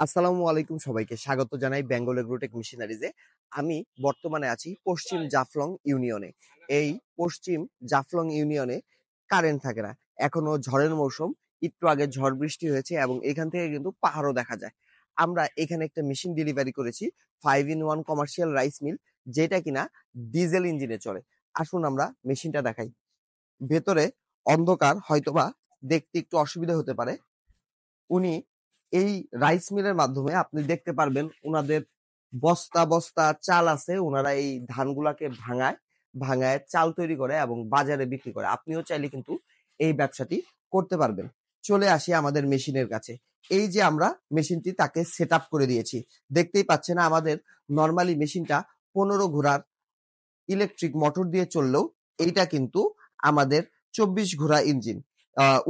আসসালামু আলাইকুম, সবাইকে স্বাগত জানাই বেঙ্গল এগ্রোটেক মেশিনারিজে। আমি বর্তমানে আছি পশ্চিম জাফলং ইউনিয়নে। এই পশ্চিম জাফলং ইউনিয়নে কারেন্ট থাকে না। এখনো ঝড়ের মৌসুম, একটু আগে ঝড় বৃষ্টি হয়েছে এবং এখান থেকে কিন্তু পাহাড়ও দেখা যায়। আমরা এখানে একটা মেশিন ডেলিভারি করেছি, 5-in-1 কমার্শিয়াল রাইস মিল, যেটা কিনা ডিজেল ইঞ্জিনে চলে। আসুন আমরা মেশিনটা দেখাই। ভেতরে অন্ধকার, হয়তোবা দেখতে একটু অসুবিধা হতে পারে। উনি এই রাইস মিলের মাধ্যমে আপনি দেখতে পারবেন উনাদের বস্তা বস্তা চাল আছে। উনারা এই ধানগুলাকে ভাঙায় চাল তৈরি করে এবং বাজারে বিক্রি করে। আপনিও চাইলে কিন্তু এই ব্যবসাটি করতে পারবেন। চলে আসি আমাদের মেশিনের কাছে। এই যে আমরা মেশিনটি তাকে সেট আপ করে দিয়েছি, দেখতেই পাচ্ছেন আমাদের নর্মালি মেশিনটা 15 ঘোড়ার ইলেকট্রিক মোটর দিয়ে চললেও এইটা কিন্তু আমাদের 24 ঘোড়া ইঞ্জিন।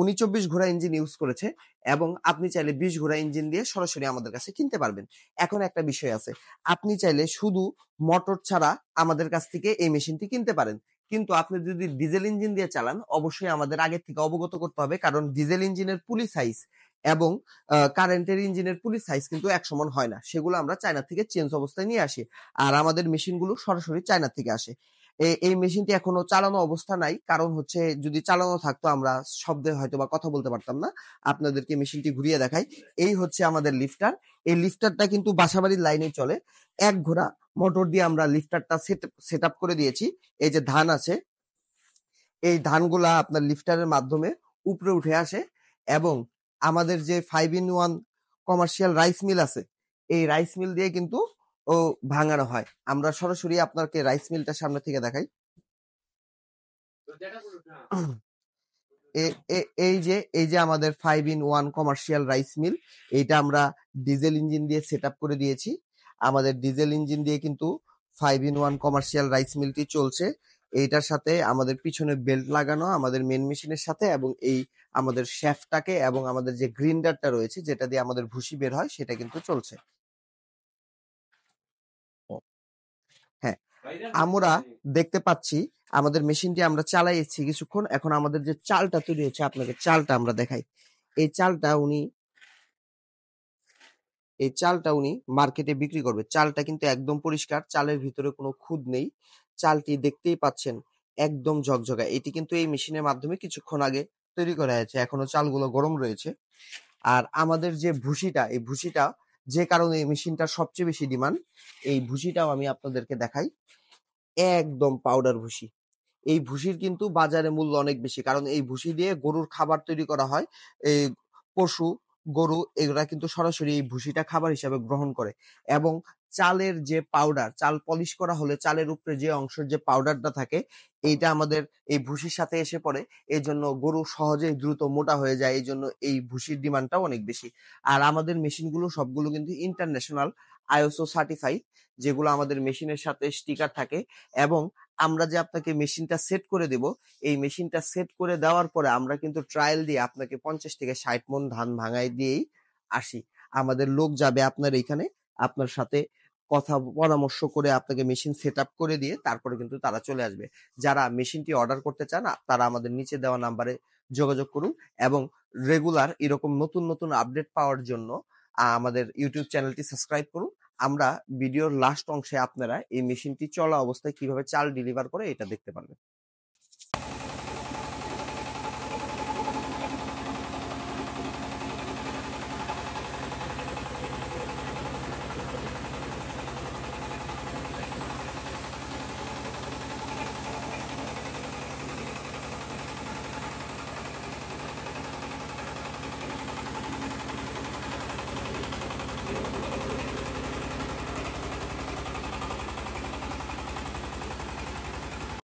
উনি 24 ঘোড়া ইঞ্জিন ইউজ করেছে এবং আপনি চাইলে 20 ঘোড়া ইঞ্জিন দিয়ে সরাসরি আমাদের কাছে কিনতে পারবেন। এখন একটা বিষয় আছে, আপনি চাইলে শুধু মোটর ছাড়া আমাদের কাছ থেকে এই মেশিনটি কিনতে পারেন। কিন্তু আপনি যদি ডিজেল ইঞ্জিন দিয়ে চালান, অবশ্যই আমাদের আগে থেকে অবগত করতে হবে, কারণ ডিজেল ইঞ্জিনের পুলি সাইজ এবং কারেন্টের ইঞ্জিনের পুলি সাইজ কিন্তু এক সমান হয় না। সেগুলো আমরা চায়না থেকে চেঞ্জ অবস্থায় নিয়ে আসি, আর আমাদের মেশিনগুলো সরাসরি চায়না থেকে আসে। এই মেশিনটি এখনো চালানো অবস্থা নাই, কারণ হচ্ছে যদি চালানো থাকতো আমরা শব্দে হয়তো বা কথা বলতে পারতাম না। আপনাদেরকে মেশিনটি ঘুরিয়ে দেখাই। এই হচ্ছে আমাদের লিফটার। এই লিফটারটা কিন্তু বাসাবাড়ির লাইনে চলে। 1 ঘোড়া মোটর দিয়ে আমরা লিফটারটা সেট আপ করে দিয়েছি। এই যে ধান আছে, এই ধানগুলা আপনার লিফটারের মাধ্যমে উপরে উঠে আসে এবং আমাদের যে 5-in-1 কমার্শিয়াল রাইস মিল আছে, এই রাইস মিল দিয়ে কিন্তু ও ভাঙানো হয়। আমরা সরাসরি আপনাকে রাইস মিলটা সামনে থেকে দেখাই। এই যে আমাদের 5-in-1 কমার্শিয়াল রাইস মিল, এইটা আমরা ডিজেল ইঞ্জিন দিয়ে সেট আপ করে দিয়েছি। আমাদের ডিজেল ইঞ্জিন দিয়ে কিন্তু 5-in-1 কমার্শিয়াল রাইস মিলটি চলছে। এইটার সাথে আমাদের পিছনে বেল্ট লাগানো আমাদের মেন মেশিনের সাথে, এবং এই আমাদের শ্যাফটটাকে এবং আমাদের যে গ্রিন্ডারটা রয়েছে যেটা দিয়ে আমাদের ভুসি বের হয় সেটা কিন্তু চলছে। হ্যাঁ, আমরা দেখতে পাচ্ছি আমাদের মেশিনটি আমরা চালাইছি কিছুক্ষণ। এখন আমাদের যে চালটা তৈরি হচ্ছে, আপনাকে চালটা আমরা দেখাই। এই চালটা উনি মার্কেটে বিক্রি করবে। চালটা কিন্তু একদম পরিষ্কার, চালের ভিতরে কোনো খুঁত নেই। চালটি দেখতেই পাচ্ছেন একদম ঝকঝকা। এটি কিন্তু এই মেশিনের মাধ্যমে কিছুক্ষণ আগে তৈরি করা হয়েছে, এখনো চালগুলো গরম রয়েছে। আর আমাদের যে ভুসিটা, এই ভুসিটা যে কারণে এই মেশিনটার সবচেয়ে বেশি ডিমান্ড, এই ভুসিটাও আমি আপনাদেরকে দেখাই। একদম পাউডার ভুসি। এই ভুসির কিন্তু বাজারে মূল্য অনেক বেশি, কারণ এই ভুসি দিয়ে গরুর খাবার তৈরি করা হয়। এই পশু, গরু এগুলা কিন্তু সরাসরি এই ভুসিটা খাবার হিসাবে গ্রহণ করে। এবং চালের যে পাউডার, চাল পলিশ করা হলে চালের উপরে যে অংশের যে পাউডারটা থাকে, এইটা আমাদের এই ভুসির সাথে এসে পড়ে। এই জন্য গরু সহজেই দ্রুত মোটা হয়ে যায়, এই জন্য এই ভুসির ডিমান্ডটাও অনেক বেশি। আর আমাদের মেশিনগুলো সবগুলো কিন্তু ইন্টারন্যাশনাল আইএসও সার্টিফাইড, যেগুলো আমাদের মেশিনের সাথে স্টিকার থাকে। এবং আমরা যে আপনাকে মেশিনটা সেট করে দেব, এই মেশিনটা সেট করে দেওয়ার পরে আমরা কিন্তু ট্রায়াল দিয়ে আপনাকে 50 থেকে 60 মণ ধান ভাঙাই দিয়েই আসি। আমাদের লোক যাবে আপনার এখানে, আপনার সাথে কথা পরামর্শ করে আপনাকে মেশিন সেট আপ করে দিয়ে তারপরে কিন্তু তারা চলে আসবে। যারা মেশিনটি অর্ডার করতে চান তারা আমাদের নিচে দেওয়া নাম্বারে যোগাযোগ করুন, এবং রেগুলার এরকম নতুন নতুন আপডেট পাওয়ার জন্য আমাদের ইউটিউব চ্যানেলটি সাবস্ক্রাইব করুন। আমরা ভিডিওর লাস্ট অংশে আপনারা এই মেশিনটি চলা অবস্থায় কিভাবে চাল ডেলিভার করে এটা দেখতে পারবেন।